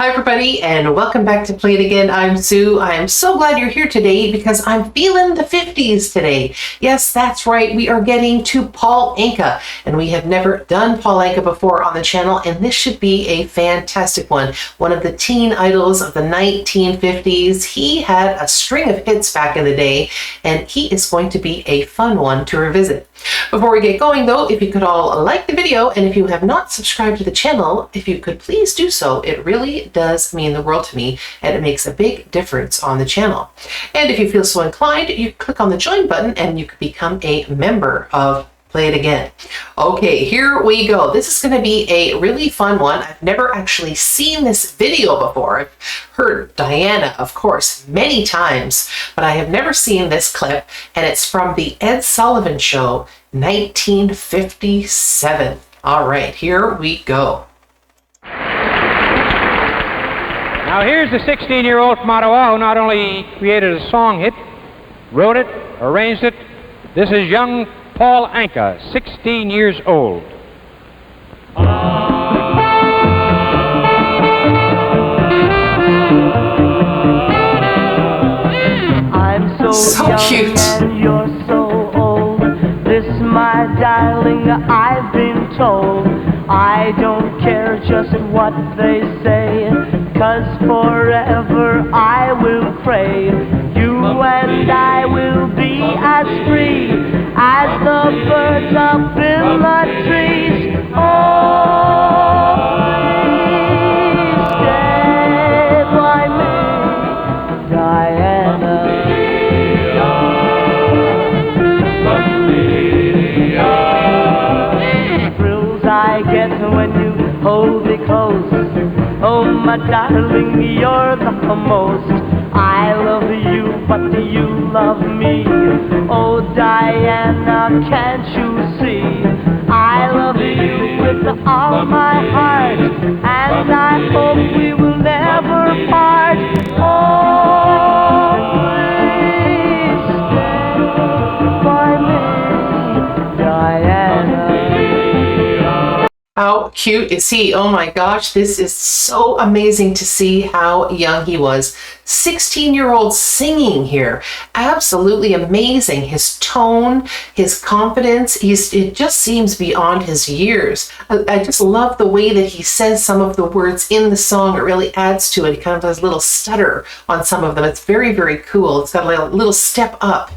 Hi everybody and welcome back to Play It Again. I'm Sue. I am so glad you're here today because I'm feeling the 50s today. Yes, that's right. We are getting to PAULANKA and we have never done PAULANKA before on the channel, and this should be a fantastic one. One of the teen idols of the 1950s. He had a string of hits back in the day and he is going to be a fun one to revisit. Before we get going though, if you could all like the video, and if you have not subscribed to the channel, if you could please do so. It really does mean the world to me and it makes a big difference on the channel. And if you feel so inclined, you click on the join button and you could become a member of Play It Again. Okay, here we go. This is going to be a really fun one. I've never actually seen this video before. I've heard Diana, of course, many times, but I have never seen this clip, and it's from the Ed Sullivan Show, 1957. All right, here we go. Now here's the 16-year-old from Ottawa who not only created a song hit, wrote it, arranged it. This is young PAULANKA, 16 years old. I'm so young cute. and you're so old. This, my darling, I've been told. I don't care just what they say, 'cause forever I will pray. You and I will be as free as the birds up in the trees. Oh, please stay by me, Diana. Thrills I get when you hold me close. Oh, my darling, you're the most. I love you, but you love me. Oh, Diana, can't you see? I love you with all my heart, and I hope we will never part. Oh, please stay by me, Diana. How cute is he? Oh my gosh, this is so amazing to see how young he was. 16-year-old singing here. Absolutely amazing. His tone, his confidence, it just seems beyond his years. I just love the way that he says some of the words in the song. It really adds to it. He kind of has a little stutter on some of them. It's very, very cool. It's got a little step up.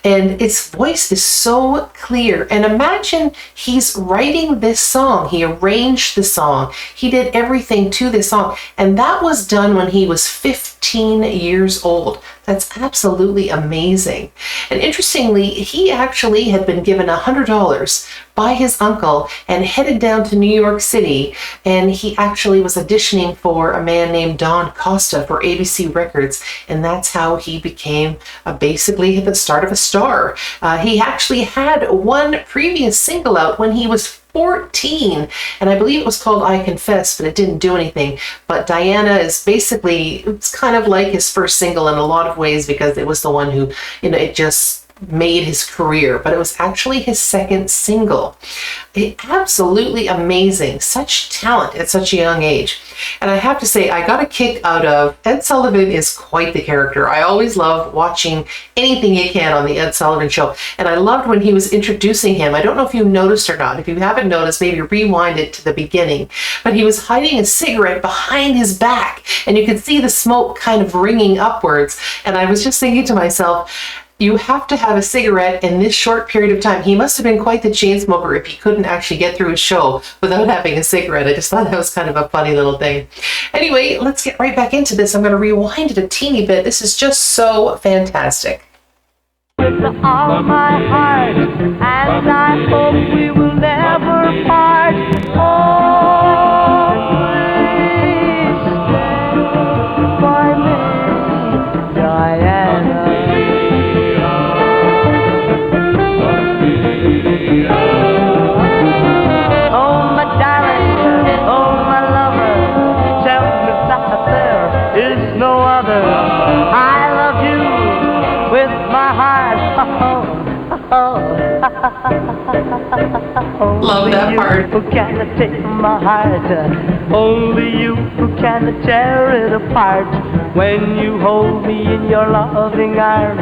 And his voice is so clear. And imagine he's writing this song. He arranged the song. He did everything to this song. And that was done when he was 15 years old. That's absolutely amazing. And interestingly, he actually had been given $100 by his uncle and headed down to New York City. And he actually was auditioning for a man named Don Costa for ABC Records. And that's how he became basically the start of a star. He actually had one previous single out when he was 14, and I believe it was called I Confess, but it didn't do anything. But Diana is basically, it's kind of like his first single in a lot of ways, because it was the one who, it just made his career, but it was actually his second single. Absolutely amazing. Such talent at such a young age. And I have to say, I got a kick out of Ed Sullivan. Is quite the character. I always love watching anything he can on the Ed Sullivan Show. And I loved when he was introducing him. I don't know if you noticed or not. If you haven't noticed, maybe rewind it to the beginning. But he was hiding a cigarette behind his back, and you could see the smoke kind of ringing upwards. And I was just thinking to myself, you have to have a cigarette in this short period of time. He must have been quite the chain smoker if he couldn't actually get through his show without having a cigarette. I just thought that was kind of a funny little thing. Anyway, let's get right back into this. I'm going to rewind it a teeny bit. This is just so fantastic. With all my heart, and I hope we will never part. Oh, please stay by me, Diana. Oh, my darling, oh, my lover, tell me that there is no other. I love you with my heart. Oh, oh, oh. Love that part. Who can take my heart? Only you who can tear it apart. When you hold me in your loving arms,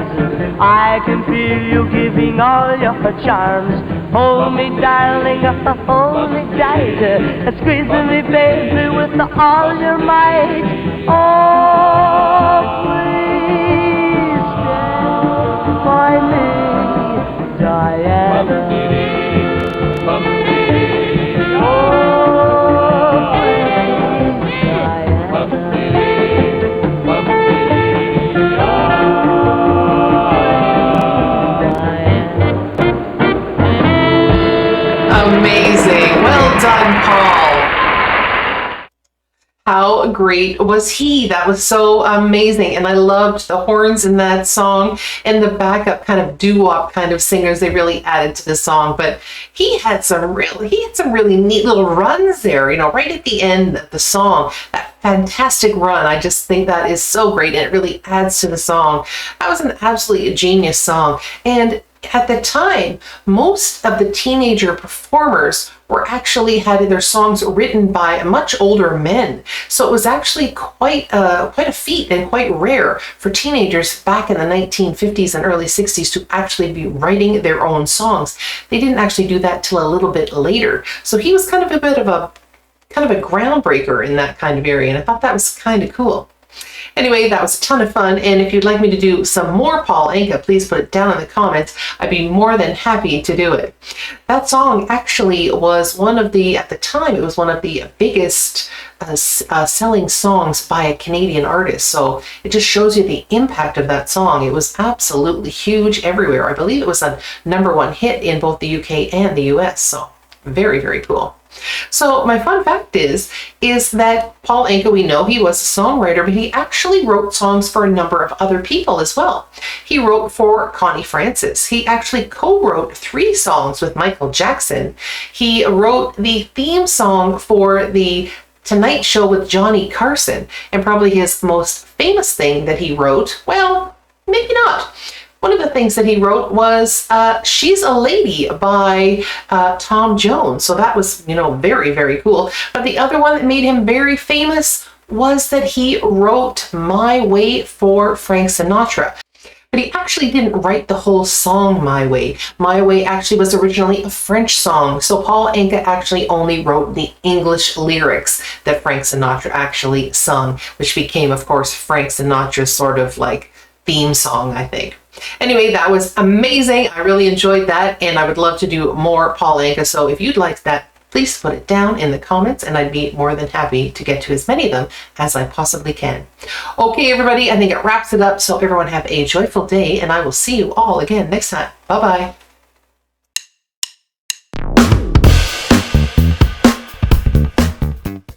I can feel you giving all your charms. Hold me, darling, hold me tight, squeeze me, baby, with all your might. Oh, please stand by me, Diana. Amazing. Well done, Paul. How great was he? That was so amazing. And I loved the horns in that song and the backup kind of doo-wop kind of singers they really added to the song. But he had some really neat little runs there, you know, right at the end of the song. That fantastic run. I just think that is so great, and it really adds to the song. That was an absolutely genius song. And at the time, most of the teenager performers were actually had their songs written by much older men. So it was actually quite a feat and quite rare for teenagers back in the 1950s and early 60s to actually be writing their own songs. They didn't actually do that till a little bit later. So he was kind of a groundbreaker in that kind of area, and I thought that was kind of cool. Anyway, that was a ton of fun, and if you'd like me to do some more Paul Anka, please put it down in the comments. I'd be more than happy to do it. That song actually was at the time, it was one of the biggest selling songs by a Canadian artist, so it just shows you the impact of that song. It was absolutely huge everywhere. I believe it was a #1 hit in both the UK and the US, so very, very cool. So my fun fact is that Paul Anka, we know he was a songwriter, but he actually wrote songs for a number of other people as well. He wrote for Connie Francis. He actually co-wrote 3 songs with Michael Jackson. He wrote the theme song for the Tonight Show with Johnny Carson, and probably his most famous thing that he wrote, well, maybe not. One of the things that he wrote was She's a Lady by Tom Jones. So that was, you know, very, very cool. But the other one that made him very famous was that he wrote My Way for Frank Sinatra. But he actually didn't write the whole song My Way. My Way actually was originally a French song. So Paul Anka actually only wrote the English lyrics that Frank Sinatra actually sung, which became, of course, Frank Sinatra's sort of like theme song, I think. Anyway, that was amazing. I really enjoyed that, and I would love to do more Paul Anka. So if you'd like that, please put it down in the comments, and I'd be more than happy to get to as many of them as I possibly can. Okay, everybody, I think it wraps it up. So everyone have a joyful day, and I will see you all again next time. Bye-bye.